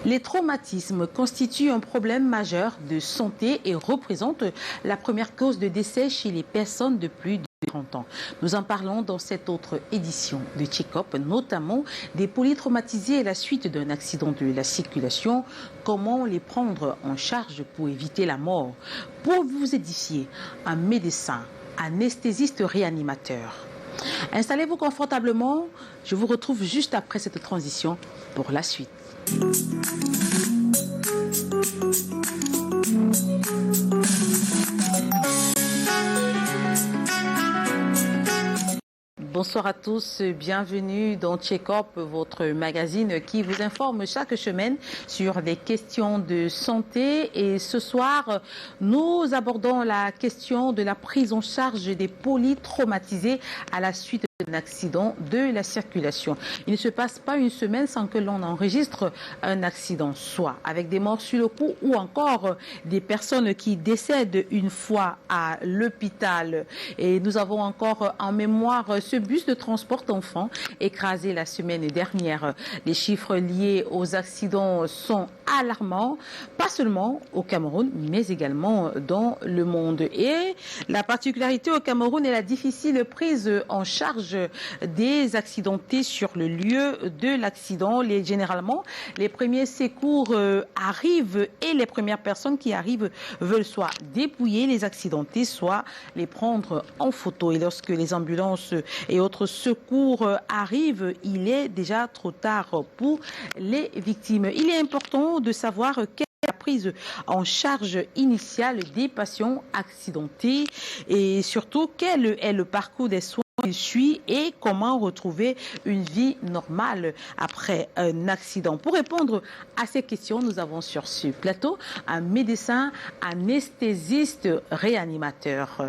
Les traumatismes constituent un problème majeur de santé et représentent la première cause de décès chez les personnes de plus de 30 ans. Nous en parlons dans cette autre édition de Check-up, notamment des polytraumatisés à la suite d'un accident de la circulation. Comment les prendre en charge pour éviter la mort? Pour vous édifier, un médecin, anesthésiste réanimateur. Installez-vous confortablement. Je vous retrouve juste après cette transition pour la suite. Bonsoir à tous, bienvenue dans Check-up, votre magazine qui vous informe chaque semaine sur des questions de santé. Et ce soir, nous abordons la question de la prise en charge des polytraumatisés à la suite d'un accident de la circulation. Il ne se passe pas une semaine sans que l'on enregistre un accident, soit avec des morts sur le coup ou encore des personnes qui décèdent une fois à l'hôpital. Et nous avons encore en mémoire ce bus de transport d'enfants écrasé la semaine dernière. Les chiffres liés aux accidents sont alarmants, pas seulement au Cameroun, mais également dans le monde. Et la particularité au Cameroun est la difficile prise en charge des accidentés sur le lieu de l'accident. Généralement, les premiers secours arrivent et les premières personnes qui arrivent veulent soit dépouiller les accidentés, soit les prendre en photo. Et lorsque les ambulances et autres secours arrivent, il est déjà trop tard pour les victimes. Il est important de savoir quelle est la prise en charge initiale des patients accidentés et surtout quel est le parcours des soins qu'il suit et comment retrouver une vie normale après un accident. Pour répondre à ces questions, nous avons sur ce plateau un médecin anesthésiste réanimateur.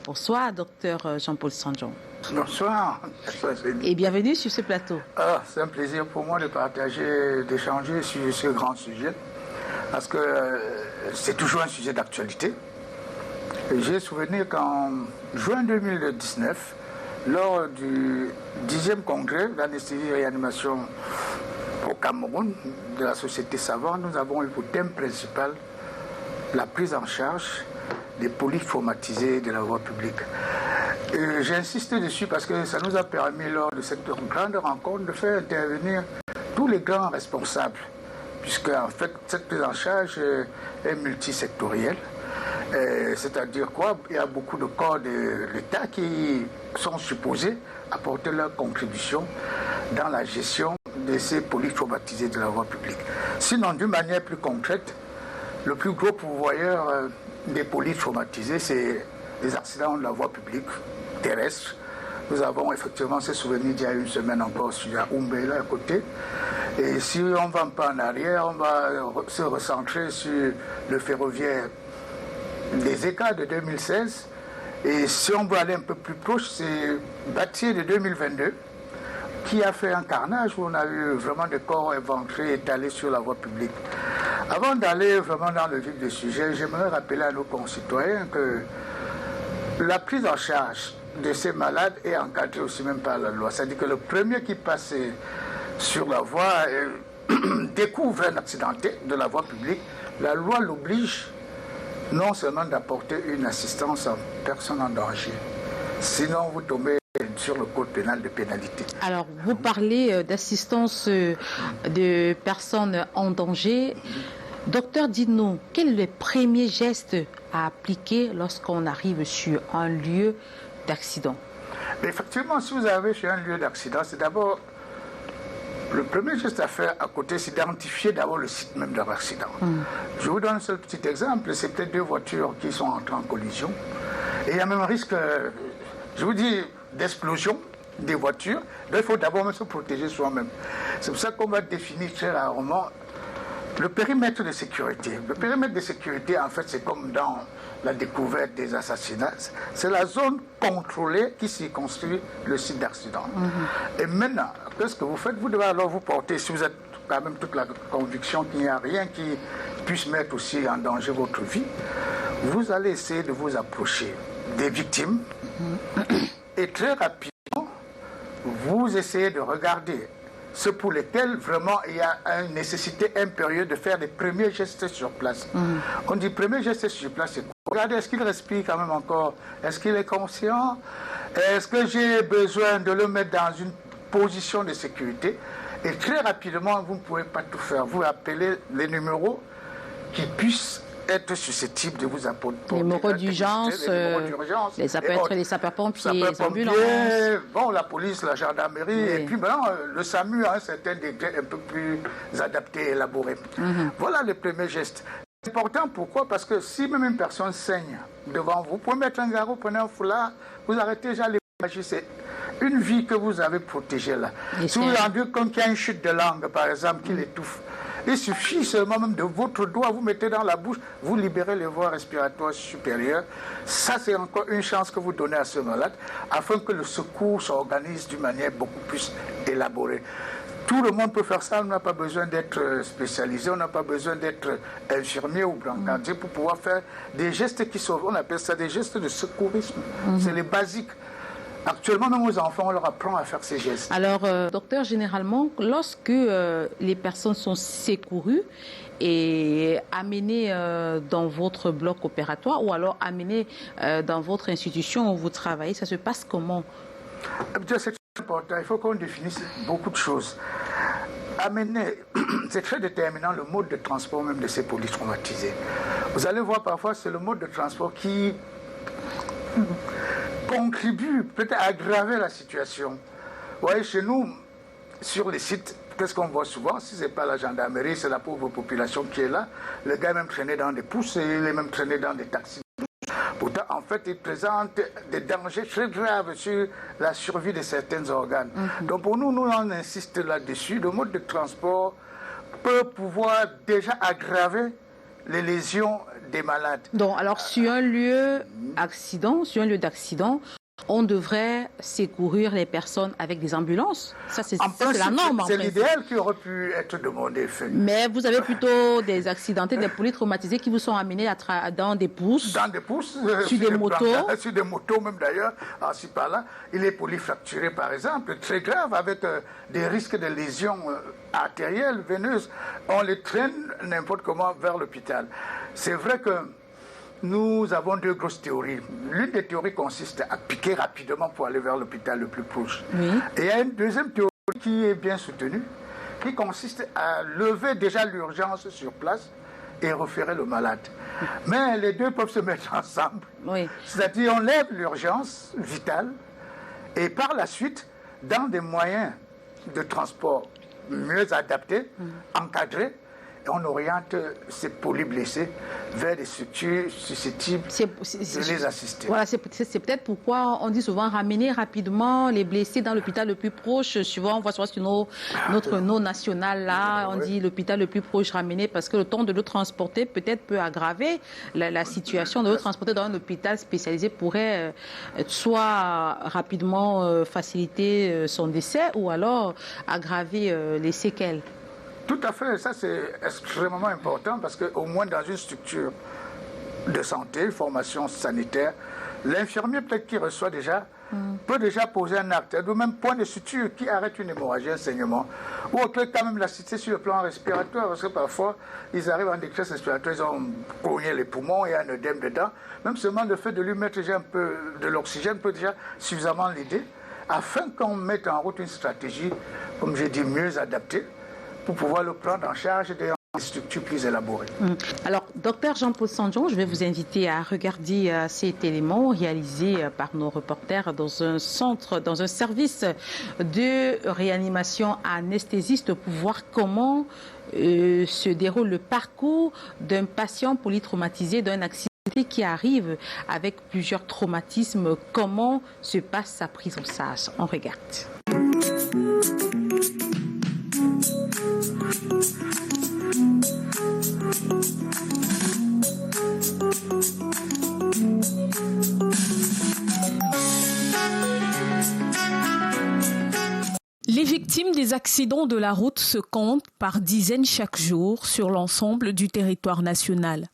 Bonsoir, docteur Jean-Paul Sanjon. Bonsoir. Et bienvenue sur ce plateau. C'est un plaisir pour moi de partager, d'échanger sur ce grand sujet, parce que c'est toujours un sujet d'actualité. J'ai souvenir qu'en juin 2019, lors du 10e congrès d'anesthésie et réanimation au Cameroun de la Société Savante, nous avons eu pour thème principal la prise en charge des polytraumatisés de la voie publique. J'ai insisté dessus parce que ça nous a permis, lors de cette grande rencontre, de faire intervenir tous les grands responsables, puisque en fait cette prise en charge est multisectorielle. C'est-à-dire quoi? Il y a beaucoup de corps de l'État qui sont supposés apporter leur contribution dans la gestion de ces polytraumatisés de la voie publique. Sinon, d'une manière plus concrète, le plus gros pourvoyeur des polytraumatisés, c'est les accidents de la voie publique terrestre. Nous avons effectivement ces souvenirs d'il y a une semaine encore sur la Oumbé, à côté. Et si on ne va pas en arrière, on va se recentrer sur le ferroviaire des écarts de 2016. Et si on veut aller un peu plus proche, c'est Bâtier de 2022 qui a fait un carnage où on a eu vraiment des corps éventrés étalés sur la voie publique. Avant d'aller vraiment dans le vif du sujet, j'aimerais rappeler à nos concitoyens que la prise en charge de ces malades est encadrée aussi même par la loi. C'est-à-dire que le premier qui passe sur la voie découvre un accidenté de la voie publique, la loi l'oblige non seulement d'apporter une assistance en personne en danger, sinon vous tombez sur le code pénal de pénalité. Alors, vous parlez d'assistance de personnes en danger. Docteur, dites-nous, quels sont les premiers gestes à appliquer lorsqu'on arrive sur un lieu d'accident? Effectivement, si vous arrivez sur un lieu d'accident, c'est d'abord le premier geste à faire à côté, c'est d'identifier d'abord le site même de l'accident. Je vous donne un seul petit exemple, c'est peut-être deux voitures qui sont entrées en collision. Et il y a même un risque, je vous dis, d'explosion des voitures. Donc il faut d'abord même se protéger soi-même. C'est pour ça qu'on va définir très rarement le périmètre de sécurité. Le périmètre de sécurité, en fait, c'est comme dans la découverte des assassinats. C'est la zone contrôlée qui circonscrit le site d'accident. Et maintenant, qu'est-ce que vous faites? Vous devez alors vous porter, si vous êtes quand même toute la conviction qu'il n'y a rien qui puisse mettre aussi en danger votre vie, vous allez essayer de vous approcher des victimes et très rapidement, vous essayez de regarder ceux pour lesquels vraiment il y a une nécessité impérieuse de faire les premiers gestes sur place. On dit premier geste sur place, c'est quoi? Regardez, est-ce qu'il respire quand même encore? Est-ce qu'il est conscient? Est-ce que j'ai besoin de le mettre dans une position de sécurité? Et très rapidement, vous ne pouvez pas tout faire. Vous appelez les numéros qui puissent être susceptibles de vous apporter. Les numéros d'urgence, ça peut être les sapeurs-pompiers, les ambulances. Bon, la police, la gendarmerie, oui. Et puis maintenant, le SAMU a un certain degré un peu plus adapté, élaboré. Voilà les premiers gestes. C'est important, pourquoi? Parce que si même une personne saigne devant vous, vous pouvez mettre un garrot, prenez un foulard, vous arrêtez déjà les c'est une vie que vous avez protégée là. Si vous vous rendez compte qu'il y a une chute de langue, par exemple, qui l'étouffe, il suffit seulement même de votre doigt, vous mettez dans la bouche, vous libérez les voies respiratoires supérieures. Ça, c'est encore une chance que vous donnez à ce malade, afin que le secours s'organise d'une manière beaucoup plus élaborée. Tout le monde peut faire ça, on n'a pas besoin d'être spécialisé, on n'a pas besoin d'être infirmier ou brancardier pour pouvoir faire des gestes qui sont, on appelle ça des gestes de secourisme. C'est les basiques. Actuellement, même aux enfants, on leur apprend à faire ces gestes. Alors, docteur, généralement, lorsque les personnes sont secourues et amenées dans votre bloc opératoire ou alors amenées dans votre institution où vous travaillez, ça se passe comment? C'est important, il faut qu'on définisse beaucoup de choses. Amener, c'est très déterminant le mode de transport même de ces polytraumatisés. Vous allez voir parfois, c'est le mode de transport qui contribue peut-être à aggraver la situation. Vous voyez, chez nous, sur les sites, qu'est-ce qu'on voit souvent? Si ce n'est pas la gendarmerie, c'est la pauvre population qui est là. Le gars est même traîné dans des pousses, il est même traîné dans des taxis. Pourtant, en fait, il présente des dangers très graves sur la survie de certains organes. Donc pour nous, on insiste là-dessus. Le mode de transport peut pouvoir déjà aggraver les lésions des malades. Donc, alors, sur un lieu d'accident, on devrait secourir les personnes avec des ambulances. Ça, c'est la norme. C'est l'idéal qui aurait pu être demandé. Mais vous avez plutôt des accidentés, des polytraumatisés qui vous sont amenés dans des pousses. Dans des pousses, sur des motos. Sur des motos même d'ailleurs, ainsi par là. Il est polyfracturé par exemple, très grave, avec des risques de lésions artérielles, veineuses. On les traîne n'importe comment vers l'hôpital. C'est vrai que nous avons deux grosses théories. L'une des théories consiste à piquer rapidement pour aller vers l'hôpital le plus proche. Oui. Et il y a une deuxième théorie qui est bien soutenue, qui consiste à lever déjà l'urgence sur place et référer le malade. Mais les deux peuvent se mettre ensemble. Oui. C'est-à-dire on lève l'urgence vitale et par la suite, dans des moyens de transport mieux adaptés, encadrés, on oriente ces polyblessés vers des structures susceptibles de les assister. Voilà, c'est peut-être pourquoi on dit souvent ramener rapidement les blessés dans l'hôpital le plus proche. Souvent, on voit sur notre nom national là, on dit l'hôpital le plus proche ramener parce que le temps de le transporter peut-être peut aggraver la situation. De le transporter dans un hôpital spécialisé pourrait soit rapidement faciliter son décès ou alors aggraver les séquelles. Tout à fait, ça c'est extrêmement important parce qu'au moins dans une structure de santé, formation sanitaire, l'infirmier peut-être qui reçoit déjà peut déjà poser un acte, ou même point de suture qui arrête une hémorragie, un saignement, ou quand même l'assister sur le plan respiratoire parce que parfois ils arrivent en détresse respiratoire, ils ont cogné les poumons et un œdème dedans, même seulement le fait de lui mettre déjà un peu de l'oxygène peut déjà suffisamment l'aider afin qu'on mette en route une stratégie, comme j'ai dit, mieux adaptée pour pouvoir le prendre en charge dans des structures plus élaborées. Alors, docteur Jean-Paul Sanjon, je vais vous inviter à regarder cet élément réalisé par nos reporters dans un centre, dans un service de réanimation anesthésiste pour voir comment se déroule le parcours d'un patient polytraumatisé d'un accident qui arrive avec plusieurs traumatismes. Comment se passe sa prise en charge? On regarde. Les victimes des accidents de la route se comptent par dizaines chaque jour sur l'ensemble du territoire national.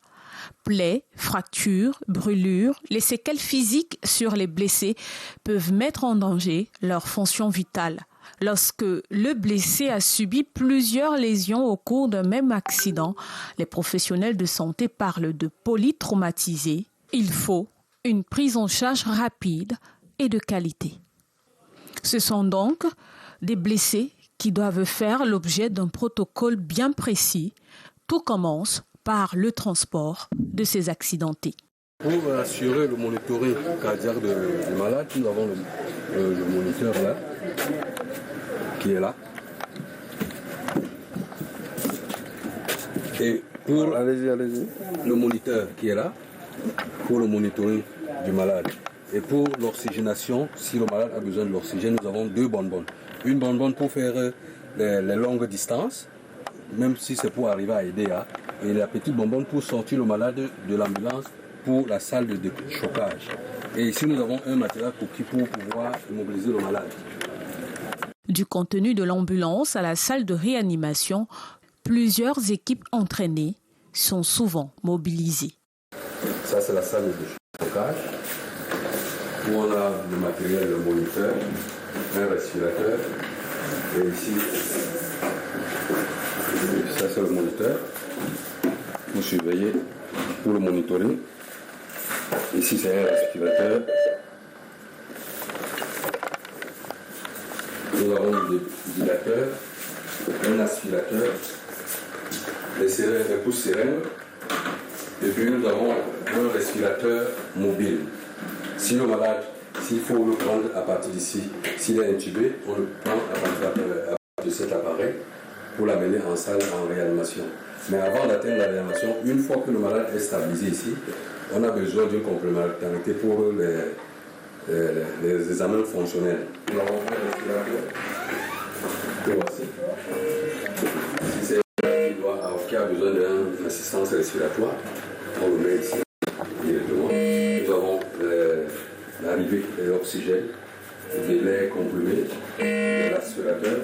Plaies, fractures, brûlures, les séquelles physiques sur les blessés peuvent mettre en danger leur fonction vitale. Lorsque le blessé a subi plusieurs lésions au cours d'un même accident, les professionnels de santé parlent de polytraumatisé. Il faut une prise en charge rapide et de qualité. Ce sont donc des blessés qui doivent faire l'objet d'un protocole bien précis. Tout commence par le transport de ces accidentés. Pour assurer le monitoring cardiaque du malade, nous avons le moniteur là, qui est là. Et pour le moniteur qui est là, pour le monitoring du malade. Et pour l'oxygénation, si le malade a besoin de l'oxygène, nous avons 2 bonbonnes. Une bonbonne pour faire les longues distances, même si c'est pour arriver à EDA, et la petite bonbonne pour sortir le malade de l'ambulance pour la salle de déchocage. Et ici, nous avons un matériel pour pouvoir immobiliser le malade. Du contenu de l'ambulance à la salle de réanimation, plusieurs équipes entraînées sont souvent mobilisées. Ça, c'est la salle de déchocage, où on a le matériel, le moniteur, un respirateur, et ici, ça c'est le moniteur, pour surveiller, pour le monitoring. Ici, c'est un respirateur. Nous avons des dilateurs, un aspirateur, un pouce-seringue, et puis nous avons un respirateur mobile. Si le malade, s'il faut le prendre à partir d'ici, s'il est intubé, on le prend à partir de cet appareil pour l'amener en salle en réanimation. Mais avant d'atteindre la réanimation, une fois que le malade est stabilisé ici, on a besoin d'une complémentarité pour les examens fonctionnels. Nous avons un respirateur. Voici. Si c'est qui a besoin d'une assistance respiratoire, on le met ici directement. Nous avons l'arrivée de l'oxygène, des laits comprimés, de l'aspirateur,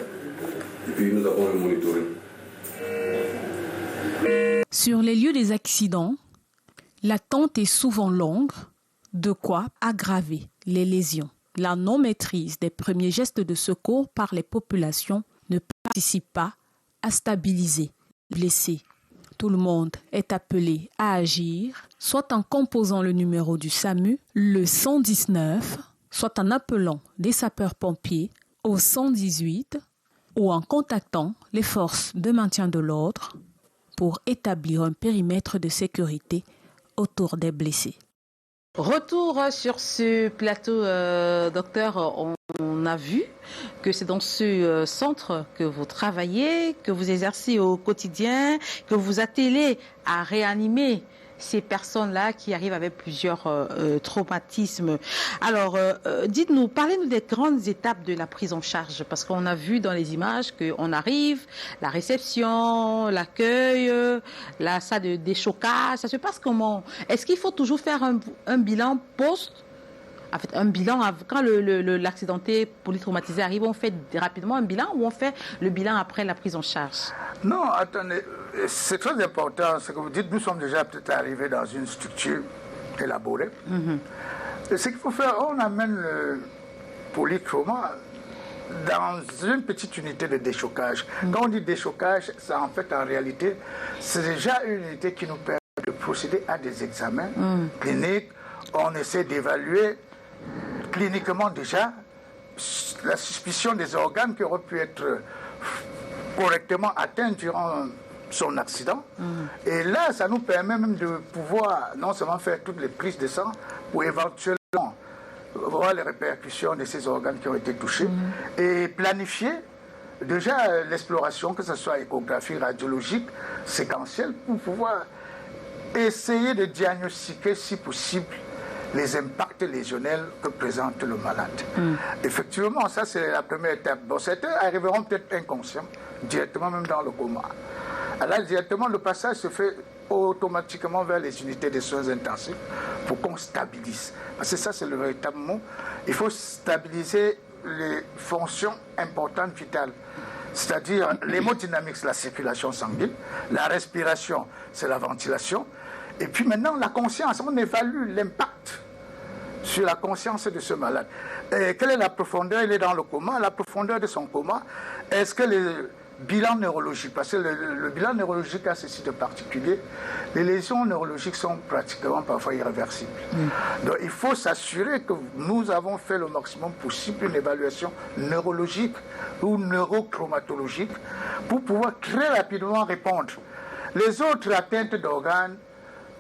et puis nous avons le monitoring. Sur les lieux des accidents, l'attente est souvent longue, de quoi aggraver les lésions. La non-maîtrise des premiers gestes de secours par les populations ne participe pas à stabiliser les blessés. Tout le monde est appelé à agir, soit en composant le numéro du SAMU, le 119, soit en appelant des sapeurs-pompiers au 118 ou en contactant les forces de maintien de l'ordre pour établir un périmètre de sécurité autour des blessés. Retour sur ce plateau, docteur. On a vu que c'est dans ce centre que vous travaillez, que vous exercez au quotidien, que vous attelez à réanimer ces personnes-là qui arrivent avec plusieurs traumatismes. Alors, dites-nous, parlez-nous des grandes étapes de la prise en charge, parce qu'on a vu dans les images qu'on arrive, la réception, l'accueil, la salle de déchocage, ça se passe comment? Est-ce qu'il faut toujours faire un bilan en fait, un bilan, quand l'accidenté polytraumatisé arrive, on fait rapidement un bilan ou on fait le bilan après la prise en charge? Non, attendez, c'est très important ce que vous dites. Nous sommes déjà peut-être arrivés dans une structure élaborée. Et ce qu'il faut faire, on amène le polytrauma dans une petite unité de déchocage. Quand on dit déchocage, ça en fait en réalité, c'est déjà une unité qui nous permet de procéder à des examens cliniques. On essaie d'évaluer cliniquement déjà la suspicion des organes qui auraient pu être correctement atteints durant son accident. Et là, ça nous permet même de pouvoir non seulement faire toutes les prises de sang pour éventuellement voir les répercussions de ces organes qui ont été touchés et planifier déjà l'exploration, que ce soit échographie, radiologique, séquentielle, pour pouvoir essayer de diagnostiquer, si possible, les impacts lésionnels que présente le malade. Effectivement, ça c'est la première étape. Bon, certains arriveront peut-être inconscients, directement même dans le coma. Alors directement, le passage se fait automatiquement vers les unités de soins intensifs pour qu'on stabilise. Parce que ça c'est le véritable mot. Il faut stabiliser les fonctions importantes vitales. C'est-à-dire l'hémodynamique, c'est la circulation sanguine, la respiration, c'est la ventilation, et puis maintenant la conscience, on évalue l'impact sur la conscience de ce malade. Et quelle est la profondeur? Il est dans le coma. La profondeur de son coma, est-ce que le bilan neurologique, parce que le bilan neurologique a ceci de particulier, les lésions neurologiques sont pratiquement parfois irréversibles. Donc il faut s'assurer que nous avons fait le maximum possible une évaluation neurologique ou neurochromatologique pour pouvoir très rapidement répondre. Les autres atteintes d'organes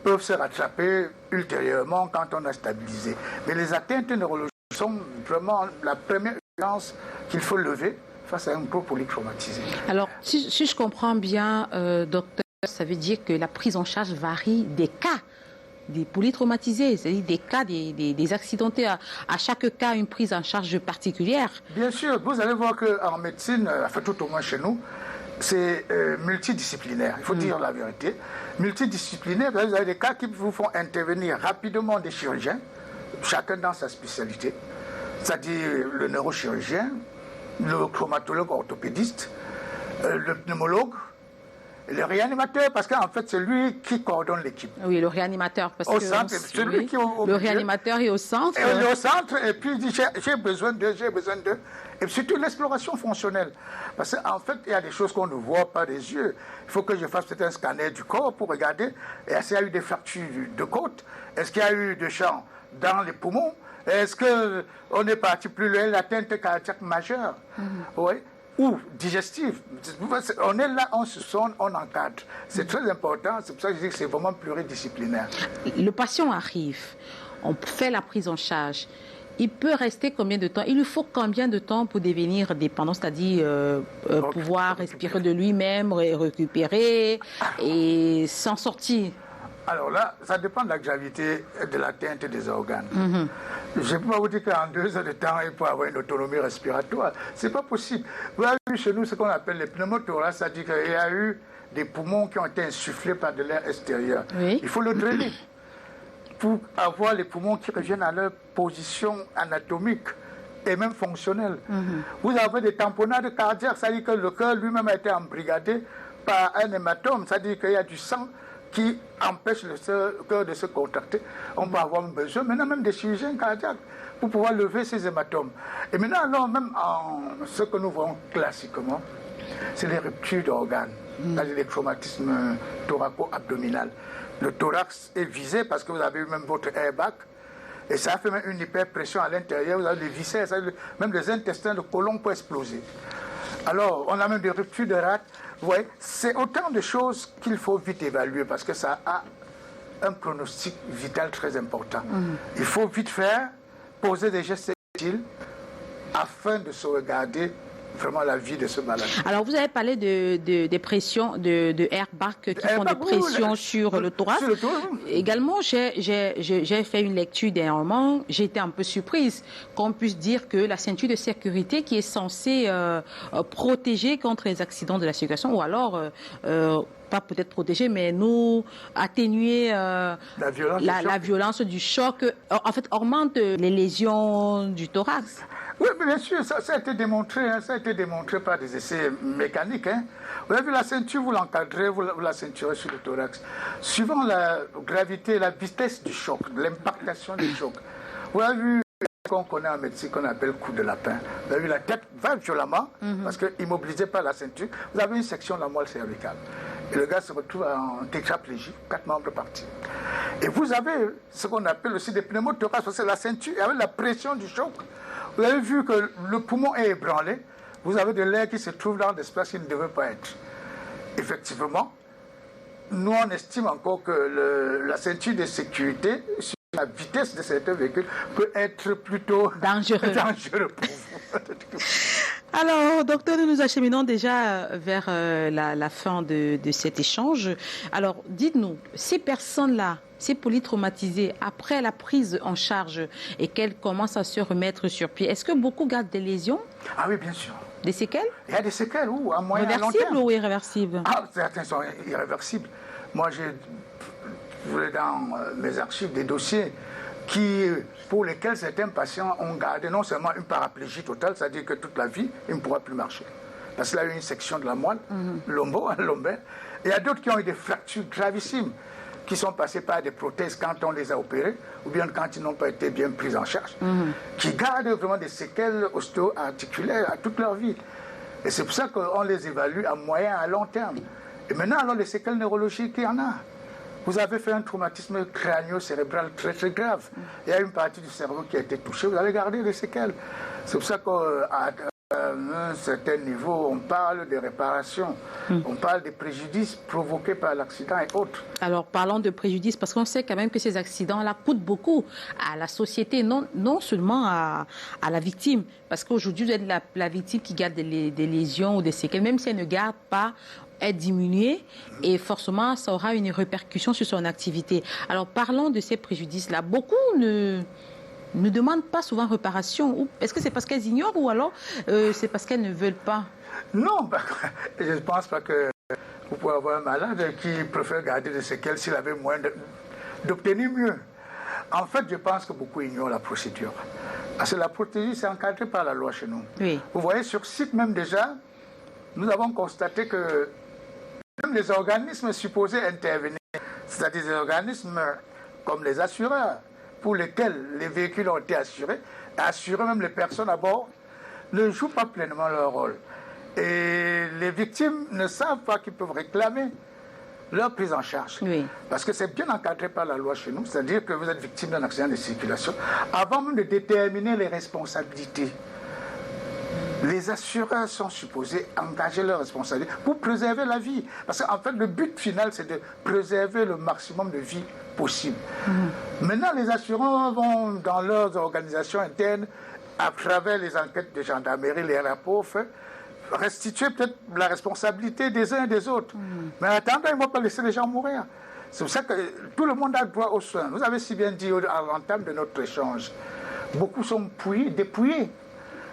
peuvent se rattraper ultérieurement quand on a stabilisé. Mais les atteintes neurologiques sont vraiment la première urgence qu'il faut lever face à un gros polychromatisé. Alors, si je comprends bien, docteur, ça veut dire que la prise en charge varie des cas des polytraumatisés, c'est-à-dire des cas des accidentés. À chaque cas, une prise en charge particulière. Bien sûr, vous allez voir qu'en médecine, enfin tout au moins chez nous, c'est multidisciplinaire, il faut dire la vérité. Multidisciplinaire, vous avez des cas qui vous font intervenir rapidement des chirurgiens, chacun dans sa spécialité, c'est-à-dire le neurochirurgien, le chromatologue orthopédiste, le pneumologue, le réanimateur, parce qu'en fait, c'est lui qui coordonne l'équipe. Oui, le réanimateur, parce au que centre, c'est lui qui est au le réanimateur est au centre. Et il est au centre, et puis il dit j'ai besoin d'eux, j'ai besoin d'eux. Et surtout l'exploration fonctionnelle. Parce qu'en fait, il y a des choses qu'on ne voit pas des yeux. Il faut que je fasse peut-être un scanner du corps pour regarder est-ce qu'il y a eu des fractures de côte, est-ce qu'il y a eu des champs dans les poumons, est-ce qu'on est parti plus loin, l'atteinte cardiaque majeure. Oui. Ou digestive. On est là, on se sonne, on encadre. C'est très important, c'est pour ça que je dis que c'est vraiment pluridisciplinaire. Le patient arrive, on fait la prise en charge. Il peut rester combien de temps? Il lui faut combien de temps pour devenir dépendant, c'est-à-dire pouvoir respirer de lui-même, récupérer et s'en sortir? Alors là, ça dépend de la gravité de l'atteinte des organes. Je ne peux pas vous dire qu'en 2 heures de temps, il peut avoir une autonomie respiratoire. Ce n'est pas possible. Vous avez vu chez nous ce qu'on appelle les pneumothorax, c'est-à-dire qu'il y a eu des poumons qui ont été insufflés par de l'air extérieur. Oui. Il faut le drainer pour avoir les poumons qui reviennent à leur position anatomique et même fonctionnelle. Vous avez des tamponnades cardiaques, c'est-à-dire que le cœur lui-même a été embrigadé par un hématome, c'est-à-dire qu'il y a du sang qui empêche le cœur de se contracter. On peut avoir besoin maintenant même des chirurgiens cardiaques pour pouvoir lever ces hématomes. Et maintenant, alors, même ce que nous voyons classiquement, c'est les ruptures d'organes, c'est-à-dire les traumatismes thoraco-abdominal. Le thorax est visé parce que vous avez même votre airbag, et ça fait même une hyperpression à l'intérieur, vous avez des viscères, même les intestins, le côlon peut exploser. Alors, on a même des ruptures de rate. Ouais, c'est autant de choses qu'il faut vite évaluer parce que ça a un pronostic vital très important. Il faut vite faire, poser des gestes utiles afin de sauvegarder vraiment la vie de ce malade. Alors, vous avez parlé des pressions, de airbags qui font des pressions sur le thorax. Sur le thorax. Également, j'ai fait une lecture dernièrement. J'ai été un peu surprise qu'on puisse dire que la ceinture de sécurité qui est censée protéger contre les accidents de la circulation, ou alors pas peut-être protéger, mais nous atténuer la violence du choc, en fait, augmente les lésions du thorax. Oui, mais bien sûr, ça a été démontré, ça a été démontré par des essais mécaniques. Vous avez vu la ceinture, vous l'encadrez, vous la ceinturez sur le thorax. Suivant la gravité, la vitesse du choc, l'impactation du choc. Vous avez vu ce qu'on connaît en médecine, qu'on appelle coup de lapin. Vous avez vu la tête va violemment, parce qu'immobilisé par la ceinture, vous avez une section de la moelle cervicale. Et le gars se retrouve en tétraplégie, 4 membres partis. Et vous avez ce qu'on appelle aussi des pneumothorax, parce que la ceinture, avec la pression du choc, vous avez vu que le poumon est ébranlé, vous avez de l'air qui se trouve dans des espaces qui ne devaient pas être. Effectivement, nous on estime encore que la ceinture de sécurité, sur la vitesse de certains véhicules, peut être plutôt dangereux pour vous. Alors, docteur, nous nous acheminons déjà vers la fin de cet échange. Alors, dites-nous, ces personnes-là, ces polytraumatisés, après la prise en charge et qu'elles commencent à se remettre sur pied, est-ce que beaucoup gardent des lésions? Ah oui, bien sûr. Des séquelles? Il y a des séquelles, à moyen et à long terme. Réversibles ou irréversibles? Ah, certains sont irréversibles. Moi, j'ai dans mes archives des dossiers pour lesquels certains patients ont gardé non seulement une paraplégie totale, c'est-à-dire que toute la vie, il ne pourra plus marcher. Parce qu'il a eu une section de la moelle, lombaire. Il y a d'autres qui ont eu des fractures gravissimes. qui sont passés par des prothèses quand on les a opérés, ou bien quand ils n'ont pas été bien pris en charge, qui gardent vraiment des séquelles ostéo-articulaires à toute leur vie. Et c'est pour ça qu'on les évalue à moyen, à long terme. Et maintenant, alors, les séquelles neurologiques, il y en a. Vous avez fait un traumatisme crânio-cérébral très très grave. Il y a une partie du cerveau qui a été touchée, vous allez garder des séquelles. C'est pour ça qu'à un certain niveau, on parle de réparation, on parle des préjudices provoqués par l'accident et autres. Alors parlons de préjudices, parce qu'on sait quand même que ces accidents-là coûtent beaucoup à la société, non seulement à la victime, parce qu'aujourd'hui, vous êtes la victime qui garde des lésions ou des séquelles, même si elle ne garde pas, est diminuée et forcément ça aura une répercussion sur son activité. Alors parlons de ces préjudices-là. Beaucoup ne demandent pas souvent réparation. Est-ce que c'est parce qu'elles ignorent ou alors c'est parce qu'elles ne veulent pas? Non, je ne pense pas que vous pouvez avoir un malade qui préfère garder des séquelles s'il avait moyen d'obtenir mieux. En fait, je pense que beaucoup ignorent la procédure. Parce que la procédure, c'est encadré par la loi chez nous. Oui. Vous voyez, sur site même déjà, nous avons constaté que même les organismes supposés intervenir, c'est-à-dire des organismes comme les assureurs, pour lesquels les véhicules ont été assurés même les personnes à bord, ne jouent pas pleinement leur rôle. Et les victimes ne savent pas qu'ils peuvent réclamer leur prise en charge. Oui. Parce que c'est bien encadré par la loi chez nous, c'est-à-dire que vous êtes victime d'un accident de circulation, avant même de déterminer les responsabilités. Les assureurs sont supposés engager leurs responsabilités pour préserver la vie. Parce qu'en fait, le but final, c'est de préserver le maximum de vie possible. Maintenant, les assureurs vont dans leurs organisations internes, à travers les enquêtes de gendarmerie, les rapports faits, restituer peut-être la responsabilité des uns et des autres. Mais en attendant, ils ne vont pas laisser les gens mourir. C'est pour ça que tout le monde a droit aux soins. Vous avez si bien dit à l'entame de notre échange. Beaucoup sont dépouillés.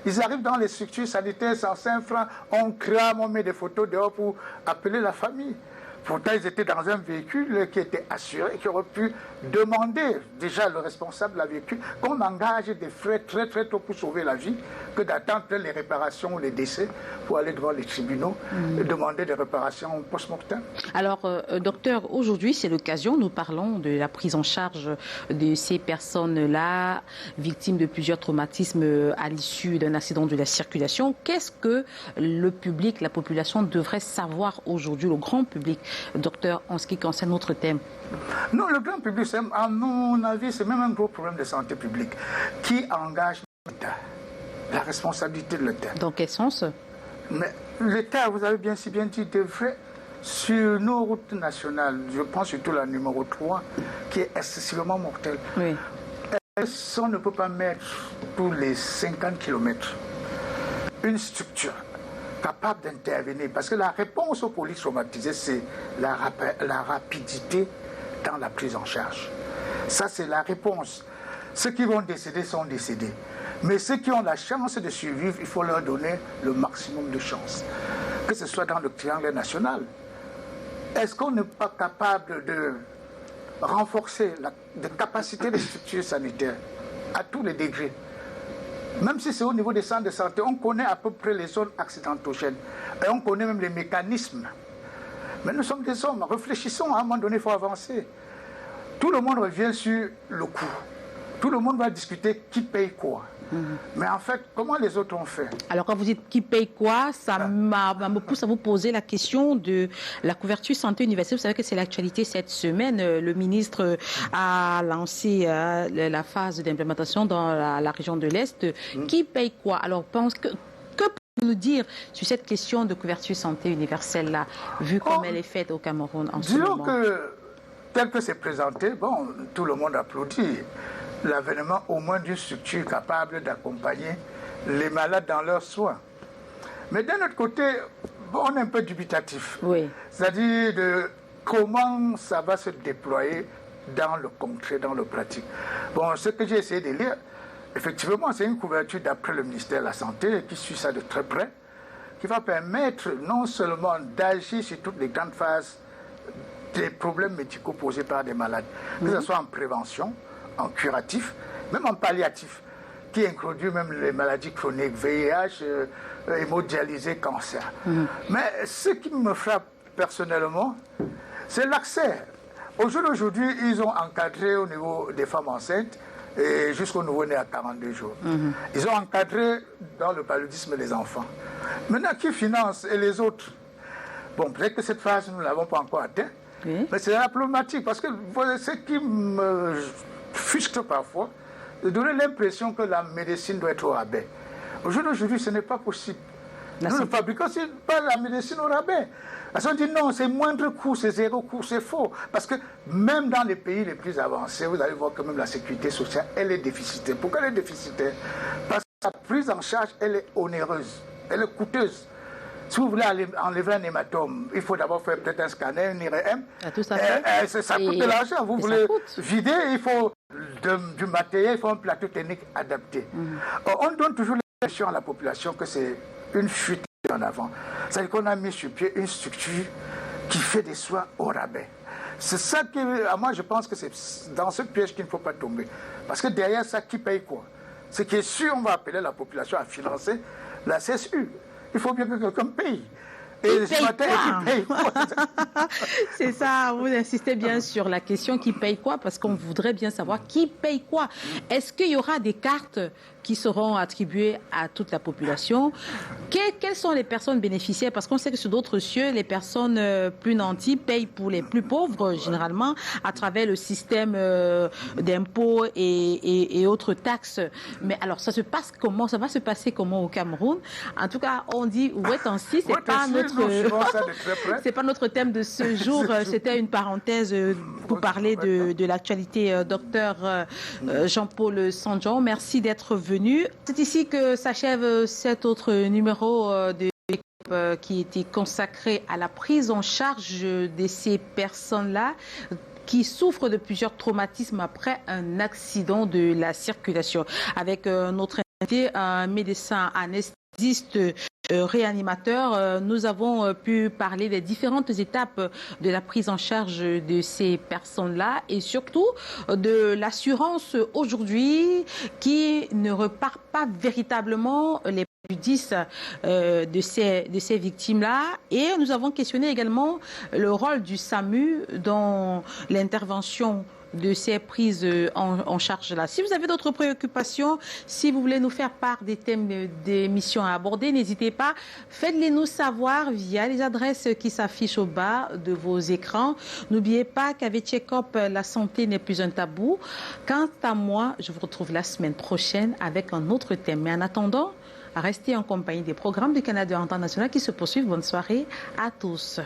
Ils arrivent dans les structures sanitaires sans 5 francs, on crame, on met des photos dehors pour appeler la famille. Pourtant, ils étaient dans un véhicule qui était assuré, qui aurait pu demander déjà le responsable de la véhicule qu'on engage des frais très très tôt pour sauver la vie, que d'attendre les réparations ou les décès pour aller devant les tribunaux et demander des réparations post-mortem. Alors, docteur, aujourd'hui, c'est l'occasion, nous parlons de la prise en charge de ces personnes-là, victimes de plusieurs traumatismes à l'issue d'un accident de la circulation. Qu'est-ce que le public, la population devrait savoir aujourd'hui, le grand public, docteur, en ce qui concerne notre thème? Non, le grand public, à mon avis, c'est même un gros problème de santé publique qui engage l'État, la responsabilité de l'État. Dans quel sens? Mais l'État, vous avez bien dit, devrait, sur nos routes nationales, je pense surtout la numéro 3, qui est excessivement mortelle. Oui. On ne peut pas mettre tous les 50 km une structure capable d'intervenir. Parce que la réponse aux polices traumatisées, c'est la rapidité dans la prise en charge. Ça, c'est la réponse. Ceux qui vont décéder sont décédés. Mais ceux qui ont la chance de survivre, il faut leur donner le maximum de chance. Que ce soit dans le triangle national. Est-ce qu'on n'est pas capable de renforcer la capacité des structures sanitaires à tous les degrés? Même si c'est au niveau des centres de santé, on connaît à peu près les zones accidentogènes. Et on connaît même les mécanismes. Mais nous sommes des hommes, réfléchissons, à un moment donné, il faut avancer. Tout le monde revient sur le coût. Tout le monde va discuter qui paye quoi. Mais en fait, comment les autres ont fait? Alors quand vous dites qui paye quoi, ça me pousse à vous poser la question de la couverture santé universelle. Vous savez que c'est l'actualité cette semaine. Le ministre a lancé la phase d'implémentation dans la région de l'Est. Qui paye quoi? Alors que pouvez-vous nous dire sur cette question de couverture santé universelle-là, vu comme elle est faite au Cameroun en ce moment? Disons que, tel que c'est présenté, bon, tout le monde applaudit l'avènement au moins d'une structure capable d'accompagner les malades dans leurs soins. Mais d'un autre côté, bon, on est un peu dubitatif. Oui. C'est-à-dire de comment ça va se déployer dans le concret, dans le pratique. Bon, ce que j'ai essayé de lire, effectivement, c'est une couverture d'après le ministère de la Santé qui suit ça de très près, qui va permettre non seulement d'agir sur toutes les grandes phases des problèmes médicaux posés par des malades, que ce soit en prévention, en curatif, même en palliatif, qui introduit même les maladies chroniques, VIH, hémodialysé, cancer. Mais ce qui me frappe personnellement, c'est l'accès Au jour d'aujourd'hui, ils ont encadré au niveau des femmes enceintes et jusqu'au nouveau-né à 42 jours. Ils ont encadré dans le paludisme les enfants. Maintenant, qui finance et les autres? Bon, peut-être que cette phase, nous ne l'avons pas encore atteint, mais c'est la problématique parce que ce qui me frustre parfois, de donner l'impression que la médecine doit être au rabais. Au jour d'aujourd'hui, ce n'est pas possible. Nous ne fabriquons pas la médecine au rabais. Parce qu'on dit non, c'est moindre coût, c'est zéro coût, c'est faux. Parce que même dans les pays les plus avancés, vous allez voir que même la sécurité sociale, elle est déficitaire. Pourquoi elle est déficitaire? Parce que sa prise en charge, elle est onéreuse, elle est coûteuse. Si vous voulez enlever un hématome, il faut d'abord faire peut-être un scanner, un IRM. Ça coûte de l'argent. Vous voulez vider, il faut du matériel, il faut un plateau technique adapté. On donne toujours l'impression à la population que c'est une fuite en avant. C'est-à-dire qu'on a mis sur pied une structure qui fait des soins au rabais. C'est ça que, moi, je pense que c'est dans ce piège qu'il ne faut pas tomber. Parce que derrière ça, qui paye quoi? Ce qui est sûr, on va appeler la population à financer la CSU. Il faut bien que quelqu'un paye. Et ce matin, qui paye quoi? C'est ça, vous insistez bien sur la question qui paye quoi, parce qu'on voudrait bien savoir qui paye quoi. Est-ce qu'il y aura des cartes qui seront attribuées à toute la population? Quelles sont les personnes bénéficiaires? Parce qu'on sait que sur d'autres cieux, les personnes plus nantis payent pour les plus pauvres, généralement, à travers le système d'impôts et autres taxes. Mais alors, ça se passe comment? Ça va se passer comment au Cameroun? En tout cas, on dit Ouettansi, c'est pas c'est pas notre thème de ce jour. C'était une parenthèse pour parler de l'actualité. Docteur Jean-Paul Sanjon, merci d'être venu. C'est ici que s'achève cet autre numéro de qui était consacré à la prise en charge de ces personnes-là qui souffrent de plusieurs traumatismes après un accident de la circulation. Avec notre invité, un médecin anesthésiste réanimateur, nous avons pu parler des différentes étapes de la prise en charge de ces personnes-là et surtout de l'assurance aujourd'hui qui ne repart pas véritablement les préjudices de ces victimes-là. Et nous avons questionné également le rôle du SAMU dans l'intervention de ces prises en charge-là. Si vous avez d'autres préoccupations, si vous voulez nous faire part des thèmes d'émissions à aborder, n'hésitez pas, faites-les nous savoir via les adresses qui s'affichent au bas de vos écrans. N'oubliez pas qu'avec Check-up, la santé n'est plus un tabou. Quant à moi, je vous retrouve la semaine prochaine avec un autre thème. Mais en attendant, restez en compagnie des programmes du Canada International qui se poursuivent. Bonne soirée à tous.